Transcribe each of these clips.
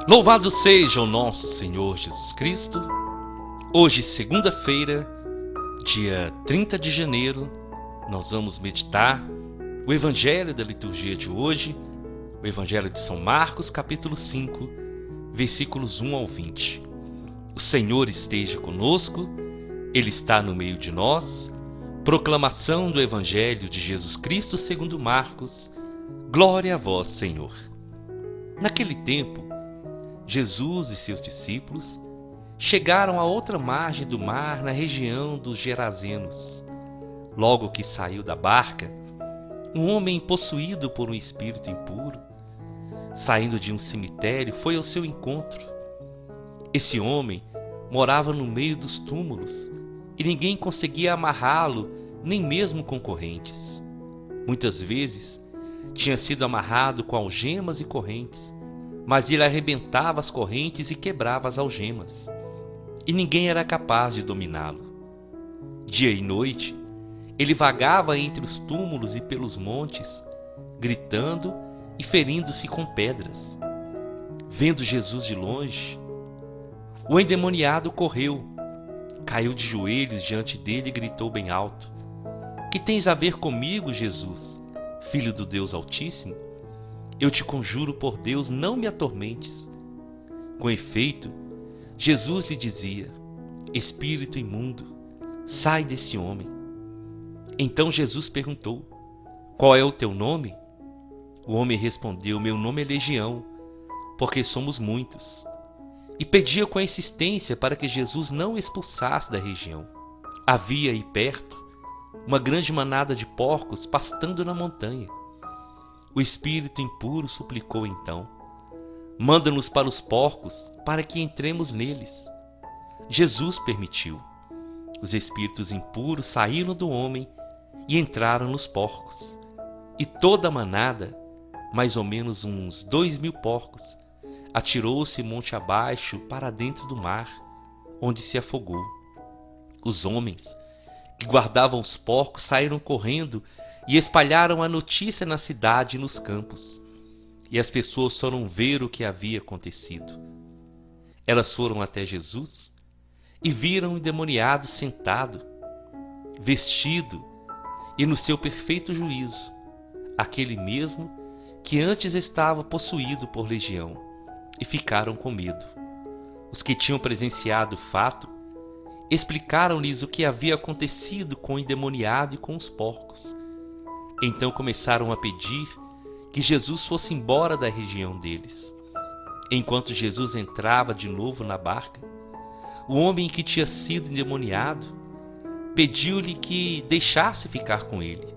Louvado seja o nosso Senhor Jesus Cristo. Hoje, segunda-feira, dia 30 de janeiro, nós vamos meditar o Evangelho da liturgia de hoje, o Evangelho de São Marcos, capítulo 5, versículos 1 ao 20. O Senhor esteja conosco, Ele está no meio de nós. Proclamação do Evangelho de Jesus Cristo segundo Marcos. Glória a vós, Senhor. Naquele tempo, Jesus e seus discípulos chegaram à outra margem do mar, na região dos Gerazenos. Logo que saiu da barca, um homem possuído por um espírito impuro, saindo de um cemitério, foi ao seu encontro. Esse homem morava no meio dos túmulos e ninguém conseguia amarrá-lo, nem mesmo com correntes. Muitas vezes tinha sido amarrado com algemas e correntes, mas ele arrebentava as correntes e quebrava as algemas, e ninguém era capaz de dominá-lo. Dia e noite, ele vagava entre os túmulos e pelos montes, gritando e ferindo-se com pedras. Vendo Jesus de longe, o endemoniado correu, caiu de joelhos diante dele e gritou bem alto: "Que tens a ver comigo, Jesus, Filho do Deus Altíssimo? Eu te conjuro por Deus, não me atormentes." Com efeito, Jesus lhe dizia: "Espírito imundo, sai desse homem." Então Jesus perguntou: "Qual é o teu nome?" O homem respondeu: "Meu nome é Legião, porque somos muitos." E pedia com insistência para que Jesus não o expulsasse da região. Havia aí perto uma grande manada de porcos pastando na montanha. O espírito impuro suplicou então: "Manda-nos para os porcos, para que entremos neles." Jesus permitiu. Os espíritos impuros saíram do homem e entraram nos porcos. E toda a manada, mais ou menos uns 2.000 porcos, atirou-se monte abaixo para dentro do mar, onde se afogou. Os homens que guardavam os porcos saíram correndo e espalharam a notícia na cidade e nos campos. E as pessoas foram ver o que havia acontecido. Elas foram até Jesus e viram o endemoniado sentado, vestido e no seu perfeito juízo, aquele mesmo que antes estava possuído por legião, e ficaram com medo. Os que tinham presenciado o fato explicaram-lhes o que havia acontecido com o endemoniado e com os porcos. Então começaram a pedir que Jesus fosse embora da região deles. Enquanto Jesus entrava de novo na barca, o homem que tinha sido endemoniado pediu-lhe que deixasse ficar com ele.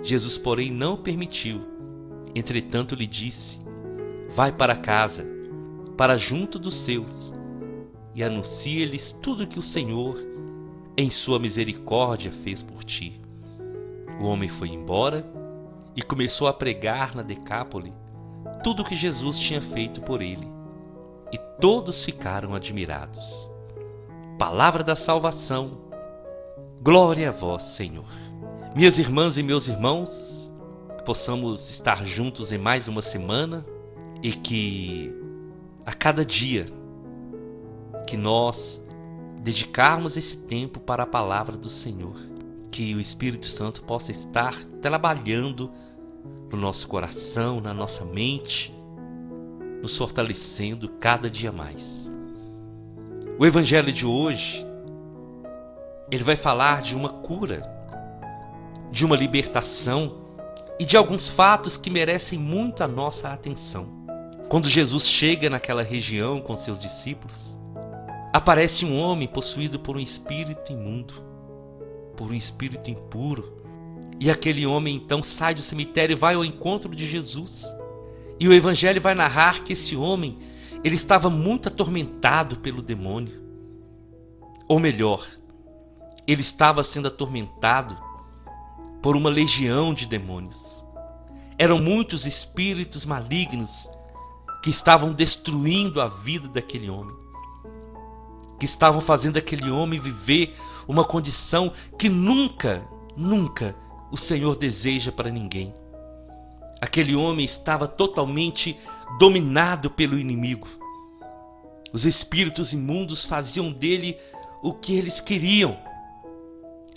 Jesus, porém, não permitiu. Entretanto, lhe disse: "Vai para casa, para junto dos seus, e anuncia-lhes tudo que o Senhor, em sua misericórdia, fez por ti." O homem foi embora e começou a pregar na Decápole tudo o que Jesus tinha feito por ele, e todos ficaram admirados. Palavra da salvação. Glória a vós, Senhor. Minhas irmãs e meus irmãos, que possamos estar juntos em mais uma semana e que a cada dia que nós dedicarmos esse tempo para a palavra do Senhor, que o Espírito Santo possa estar trabalhando no nosso coração, na nossa mente, nos fortalecendo cada dia mais. O Evangelho de hoje, ele vai falar de uma cura, de uma libertação e de alguns fatos que merecem muito a nossa atenção. Quando Jesus chega naquela região com seus discípulos, aparece um homem possuído por um espírito imundo, por um espírito impuro. E aquele homem então sai do cemitério e vai ao encontro de Jesus. E o Evangelho vai narrar que esse homem, ele estava muito atormentado pelo demônio. Ou melhor, ele estava sendo atormentado por uma legião de demônios. Eram muitos espíritos malignos que estavam destruindo a vida daquele homem, que estavam fazendo aquele homem viver uma condição que nunca o Senhor deseja para ninguém. Aquele homem estava totalmente dominado pelo inimigo. Os espíritos imundos faziam dele o que eles queriam.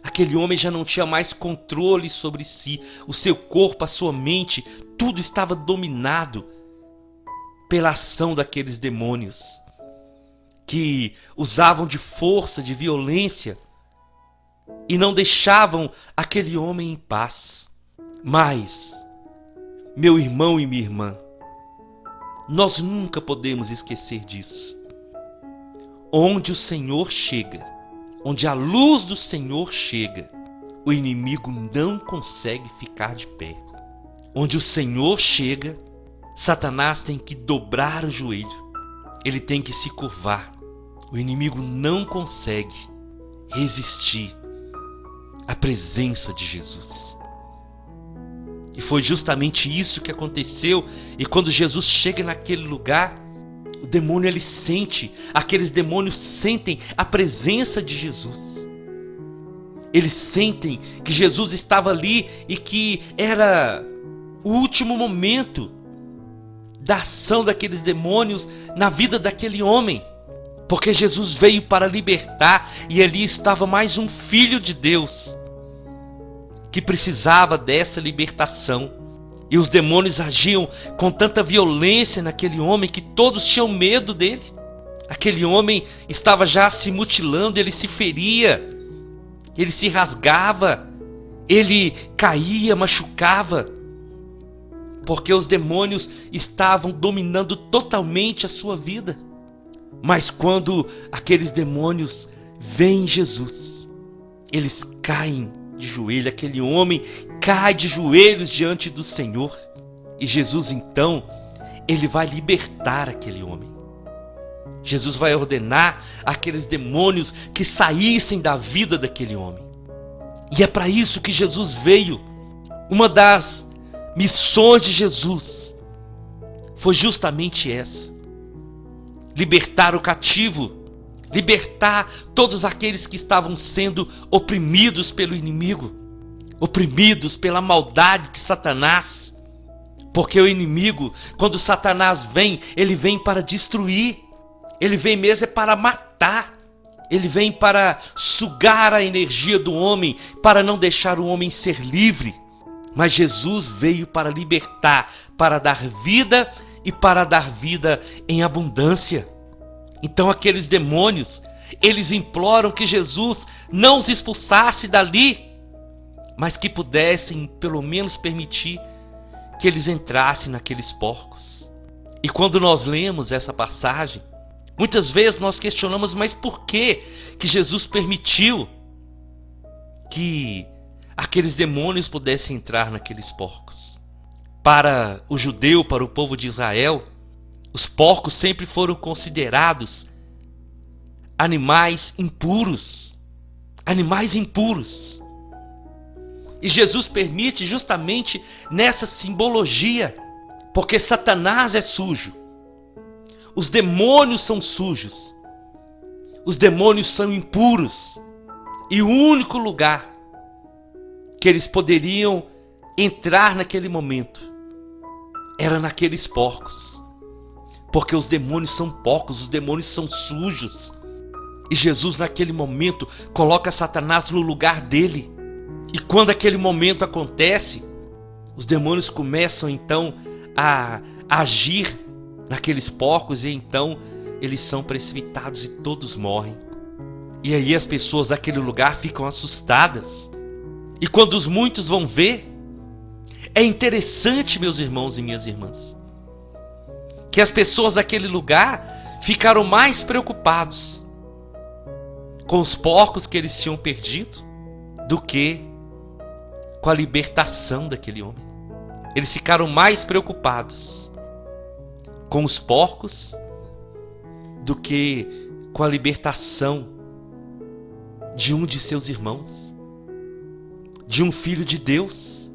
Aquele homem já não tinha mais controle sobre si. O seu corpo, a sua mente, tudo estava dominado pela ação daqueles demônios que usavam de força, de violência e não deixavam aquele homem em paz. Mas, meu irmão e minha irmã, nós nunca podemos esquecer disso. Onde o Senhor chega, onde a luz do Senhor chega, o inimigo não consegue ficar de pé. Onde o Senhor chega, Satanás tem que dobrar o joelho. Ele tem que se curvar. O inimigo não consegue resistir à presença de Jesus. E foi justamente isso que aconteceu. E quando Jesus chega naquele lugar, o demônio ele sente, aqueles demônios sentem a presença de Jesus. Eles sentem que Jesus estava ali e que era o último momento da ação daqueles demônios na vida daquele homem. Porque Jesus veio para libertar e ali estava mais um filho de Deus que precisava dessa libertação. E os demônios agiam com tanta violência naquele homem que todos tinham medo dele. Aquele homem estava já se mutilando, ele se feria, ele se rasgava, ele caía, machucava, porque os demônios estavam dominando totalmente a sua vida. Mas quando aqueles demônios veem Jesus, eles caem de joelho, aquele homem cai de joelhos diante do Senhor. E Jesus então, ele vai libertar aquele homem. Jesus vai ordenar aqueles demônios que saíssem da vida daquele homem. E é para isso que Jesus veio. Uma das missões de Jesus foi justamente essa: libertar o cativo, libertar todos aqueles que estavam sendo oprimidos pelo inimigo, oprimidos pela maldade de Satanás. Porque o inimigo, quando Satanás vem, ele vem para destruir, ele vem mesmo para matar, ele vem para sugar a energia do homem, para não deixar o homem ser livre. Mas Jesus veio para libertar, para dar vida e para dar vida em abundância. Então aqueles demônios, eles imploram que Jesus não os expulsasse dali, mas que pudessem pelo menos permitir que eles entrassem naqueles porcos. E quando nós lemos essa passagem, muitas vezes nós questionamos, mas por que Jesus permitiu que aqueles demônios pudessem entrar naqueles porcos? Para o judeu, para o povo de Israel, os porcos sempre foram considerados animais impuros. Animais impuros. E Jesus permite justamente nessa simbologia, porque Satanás é sujo. Os demônios são sujos. Os demônios são impuros. E o único lugar que eles poderiam entrar naquele momento era naqueles porcos. Porque os demônios são porcos, os demônios são sujos. E Jesus naquele momento coloca Satanás no lugar dele. E quando aquele momento acontece, os demônios começam então a agir naqueles porcos, e então eles são precipitados e todos morrem. E aí as pessoas daquele lugar ficam assustadas. E quando os muitos vão ver, é interessante, meus irmãos e minhas irmãs, que as pessoas daquele lugar ficaram mais preocupados com os porcos que eles tinham perdido do que com a libertação daquele homem. Eles ficaram mais preocupados com os porcos do que com a libertação de um de seus irmãos, de um filho de Deus.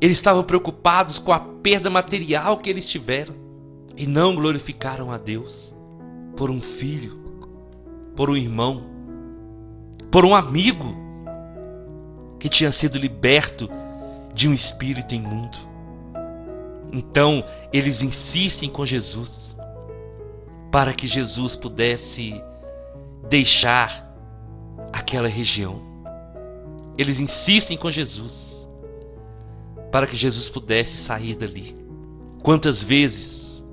Eles estavam preocupados com a perda material que eles tiveram e não glorificaram a Deus por um filho, por um irmão, por um amigo que tinha sido liberto de um espírito imundo. Então eles insistem com Jesus para que Jesus pudesse deixar aquela região. Eles insistem com Jesus para que Jesus pudesse sair dali. Quantas vezes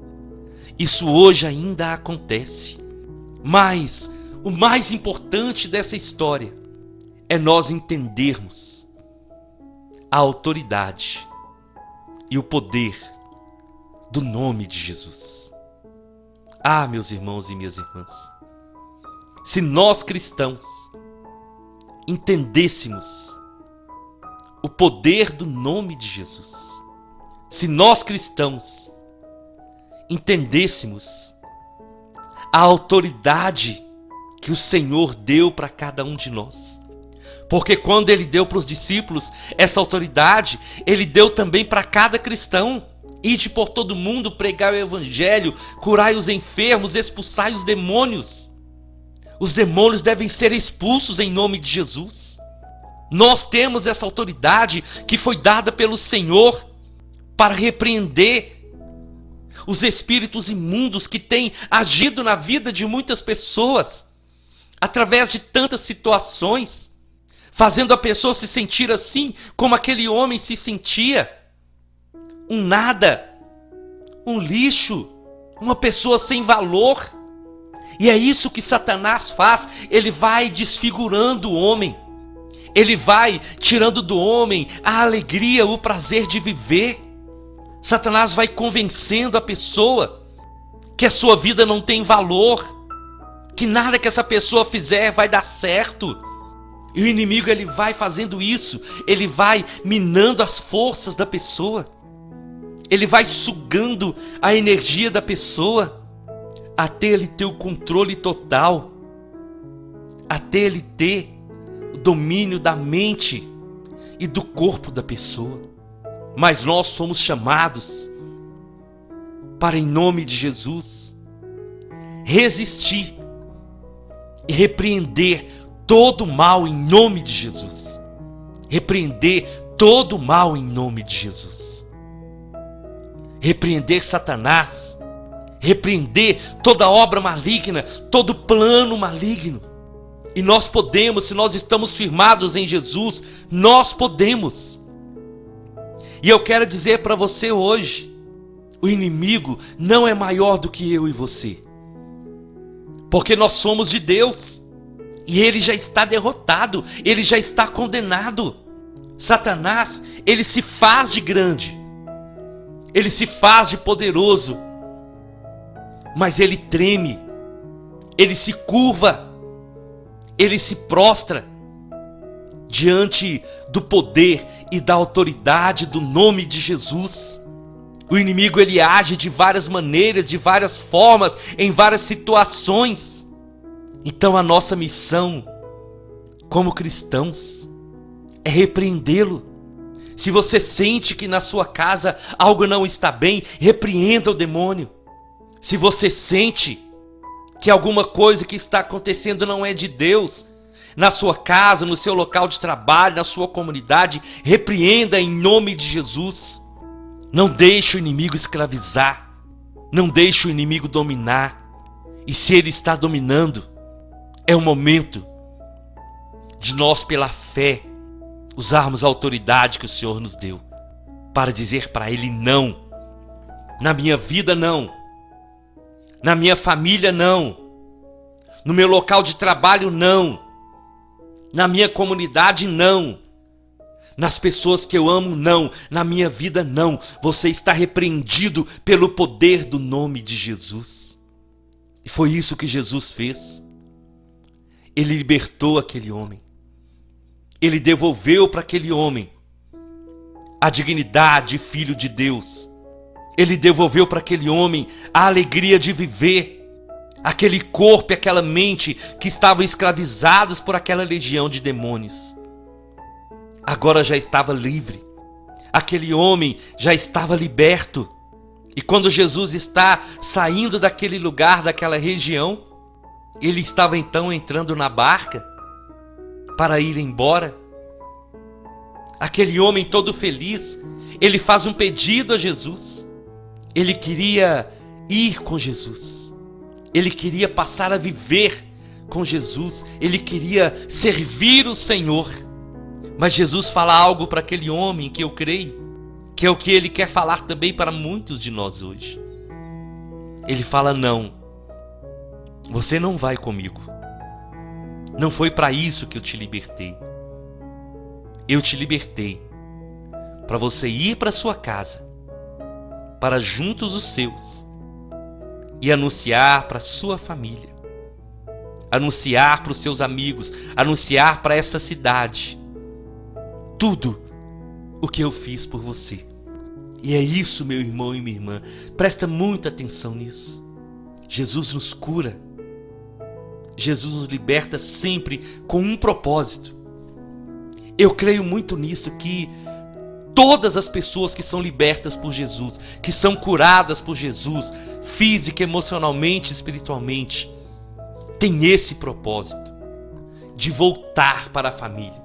isso hoje ainda acontece. Mas o mais importante dessa história é nós entendermos a autoridade e o poder do nome de Jesus. Ah, meus irmãos e minhas irmãs, se nós cristãos entendêssemos o poder do nome de Jesus, se nós cristãos entendêssemos a autoridade que o Senhor deu para cada um de nós, porque quando Ele deu para os discípulos essa autoridade, Ele deu também para cada cristão. Ide por todo mundo, pregai o evangelho, curai os enfermos, expulsai os demônios. Os demônios devem ser expulsos em nome de Jesus. Nós temos essa autoridade que foi dada pelo Senhor para repreender os espíritos imundos que têm agido na vida de muitas pessoas, através de tantas situações, fazendo a pessoa se sentir assim como aquele homem se sentia. Um nada, um lixo, uma pessoa sem valor. E é isso que Satanás faz. Ele vai desfigurando o homem. Ele vai tirando do homem a alegria, o prazer de viver. Satanás vai convencendo a pessoa que a sua vida não tem valor, que nada que essa pessoa fizer vai dar certo. E o inimigo, ele vai fazendo isso. Ele vai minando as forças da pessoa. Ele vai sugando a energia da pessoa até ele ter o controle total, até ele ter o domínio da mente e do corpo da pessoa. Mas nós somos chamados para, em nome de Jesus, resistir e repreender todo o mal em nome de Jesus. Repreender todo o mal em nome de Jesus. Repreender Satanás, repreender toda obra maligna, todo plano maligno. E nós podemos, se nós estamos firmados em Jesus, nós podemos. E eu quero dizer para você hoje, o inimigo não é maior do que eu e você. Porque nós somos de Deus. E ele já está derrotado, ele já está condenado. Satanás, ele se faz de grande. Ele se faz de poderoso, mas ele treme, ele se curva, ele se prostra diante do poder e da autoridade do nome de Jesus. O inimigo, ele age de várias maneiras, de várias formas, em várias situações. Então a nossa missão como cristãos é repreendê-lo. Se você sente que na sua casa algo não está bem, repreenda o demônio. Se você sente que alguma coisa que está acontecendo não é de Deus, na sua casa, no seu local de trabalho, na sua comunidade, repreenda em nome de Jesus. Não deixe o inimigo escravizar, não deixe o inimigo dominar. E se ele está dominando, é o momento de nós, pela fé, usarmos a autoridade que o Senhor nos deu para dizer para ele não. Na minha vida não. Na minha família não. No meu local de trabalho não. Na minha comunidade não. Nas pessoas que eu amo não. Na minha vida não. Você está repreendido pelo poder do nome de Jesus. E foi isso que Jesus fez. Ele libertou aquele homem. Ele devolveu para aquele homem a dignidade de filho de Deus. Ele devolveu para aquele homem a alegria de viver. Aquele corpo e aquela mente que estavam escravizados por aquela legião de demônios. Agora já estava livre. Aquele homem já estava liberto. E quando Jesus está saindo daquele lugar, daquela região, ele estava então entrando na barca para ir embora. Aquele homem todo feliz, ele faz um pedido a Jesus. Ele queria ir com Jesus. Ele queria passar a viver com Jesus. Ele queria servir o Senhor. Mas Jesus fala algo para aquele homem que eu creio, que é o que ele quer falar também para muitos de nós hoje. Ele fala: não, você não vai comigo. Não foi para isso que eu te libertei. Eu te libertei para você ir para sua casa, para juntos os seus, e anunciar para sua família, anunciar para os seus amigos, anunciar para essa cidade tudo o que eu fiz por você. E é isso, meu irmão e minha irmã, presta muita atenção nisso. Jesus nos cura, Jesus nos liberta sempre com um propósito. Eu creio muito nisso, que todas as pessoas que são libertas por Jesus, que são curadas por Jesus, física, emocionalmente, espiritualmente, têm esse propósito de voltar para a família,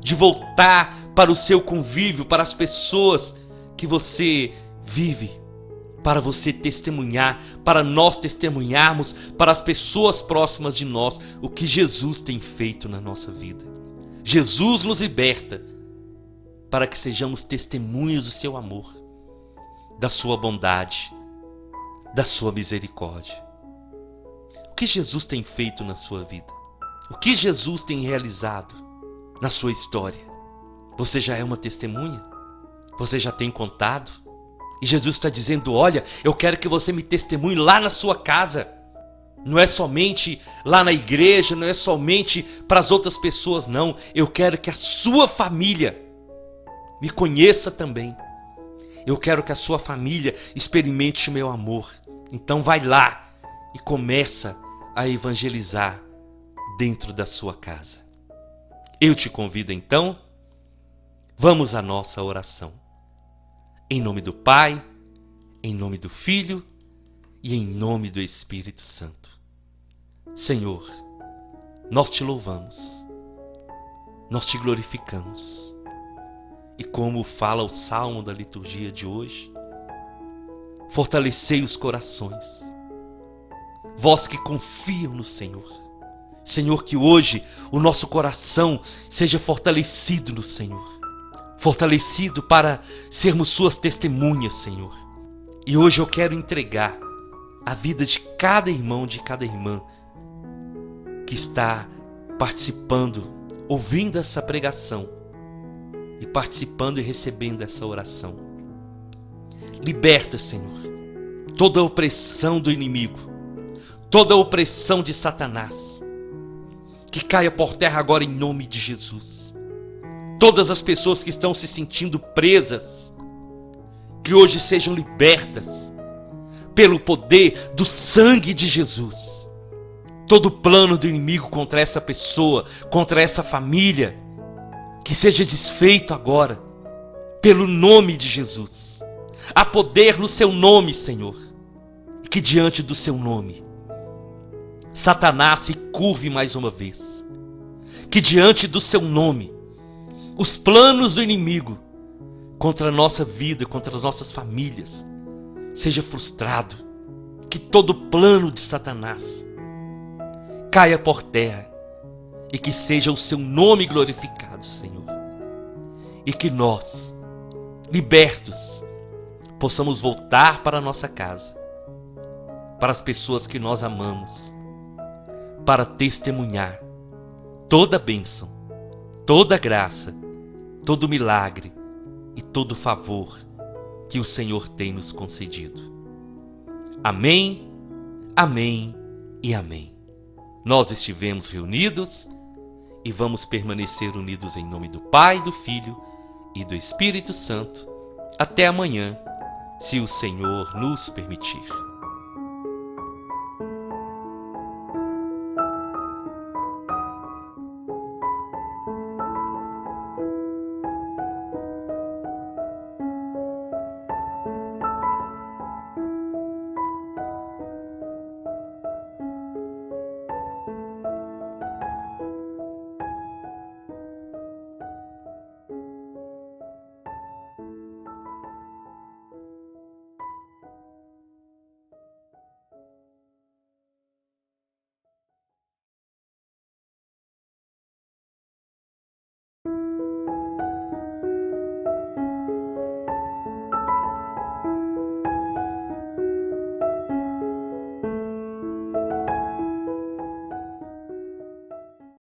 de voltar para o seu convívio, para as pessoas que você vive, para você testemunhar, para nós testemunharmos para as pessoas próximas de nós o que Jesus tem feito na nossa vida. Jesus nos liberta para que sejamos testemunhos do seu amor, da sua bondade, da sua misericórdia. O que Jesus tem feito na sua vida? O que Jesus tem realizado na sua história? Você já é uma testemunha? Você já tem contado? E Jesus está dizendo: olha, eu quero que você me testemunhe lá na sua casa. Não é somente lá na igreja, não é somente para as outras pessoas, não. Eu quero que a sua família me conheça também. Eu quero que a sua família experimente o meu amor. Então vai lá e começa a evangelizar dentro da sua casa. Eu te convido então, vamos à nossa oração. Em nome do Pai, em nome do Filho e em nome do Espírito Santo. Senhor, nós te louvamos, nós te glorificamos. E como fala o salmo da liturgia de hoje, fortalecei os corações, vós que confiam no Senhor. Senhor, que hoje o nosso coração seja fortalecido no Senhor, fortalecido para sermos suas testemunhas, Senhor. E hoje eu quero entregar a vida de cada irmão, de cada irmã que está participando, ouvindo essa pregação e participando e recebendo essa oração. Liberta, Senhor, toda a opressão do inimigo, toda a opressão de Satanás, que caia por terra agora em nome de Jesus. Todas as pessoas que estão se sentindo presas, que hoje sejam libertas pelo poder do sangue de Jesus. Todo plano do inimigo contra essa pessoa, contra essa família, que seja desfeito agora, pelo nome de Jesus. Há poder no seu nome, Senhor. E que diante do seu nome, Satanás se curve mais uma vez. Que diante do seu nome, os planos do inimigo contra a nossa vida, contra as nossas famílias, seja frustrado. Que todo plano de Satanás caia por terra e que seja o seu nome glorificado, Senhor. E que nós, libertos, possamos voltar para a nossa casa, para as pessoas que nós amamos, para testemunhar toda a bênção, toda a graça, todo milagre e todo favor que o Senhor tem nos concedido. Amém, amém e amém. Nós estivemos reunidos e vamos permanecer unidos em nome do Pai, do Filho e do Espírito Santo até amanhã, se o Senhor nos permitir.